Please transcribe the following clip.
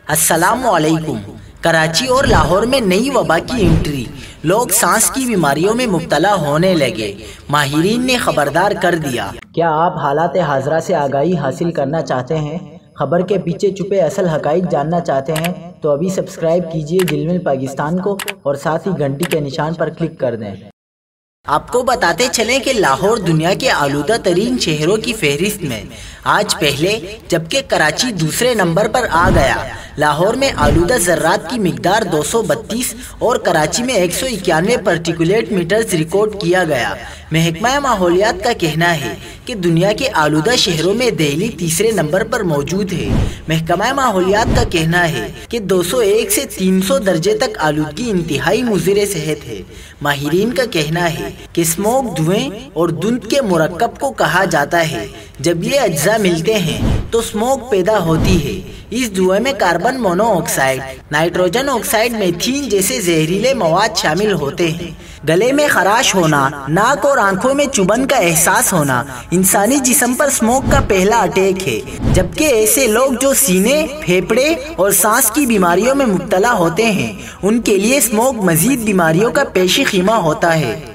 السلام علیکم۔ کراچی اور لاہور میں نئی وبا کی انٹری، لوگ سانس کی بیماریوں میں مبتلا ہونے لگے، ماہرین نے خبردار کر دیا۔ کیا آپ حالات حاضرہ سے آگاہی حاصل کرنا چاہتے ہیں؟ خبر کے پیچھے چھپے اصل حقائق جاننا چاہتے ہیں تو ابھی سبسکرائب کیجئے جلمل پاکستان کو اور ساتھ ہی گھنٹی کے نشان پر کلک کر دیں۔ آپ کو بتاتے چلیں کہ لاہور دنیا کے آلودہ ترین شہروں کی فہرست میں آج پہلے جبکہ کراچی دوسرے نمبر پر آ گیا۔ لاہور میں آلودہ ذرات کی مقدار 232 اور کراچی میں 191 پارٹیکولیٹ میٹرز ریکارڈ کیا گیا۔ محکمہ ماحولیات کا کہنا ہے کہ دنیا کے آلودہ شہروں میں دہلی تیسرے نمبر پر موجود ہے۔ محکمہ ماحولیات کا کہنا ہے کہ 201 سے 300 درجے تک آلودگی انتہائی مضر صحت ہے۔ ماہرین کا کہنا ہے کہ اسموک دھوئیں اور دھند کے مرکب کو کہا جاتا ہے۔ جب یہ اجزاء ملتے ہیں تو اسموک پیدا ہوتی ہے۔ اس دھوئیں میں carbon mono oxide, nitrogen oxide, methane جیسے زہریلے مواد شامل ہوتے ہیں۔ گلے میں خراش ہونا، ناک اور آنکھوں میں چبھن کا احساس ہونا انسانی جسم پر اسموک کا پہلا اٹیک ہے، جبکہ ایسے لوگ جو سینے، پھیپھڑے اور سانس کی بیماریوں میں مبتلا ہوتے ہیں ان کے لیے اسموک مزید بیماریوں کا پیشی خیمہ ہوتا ہے۔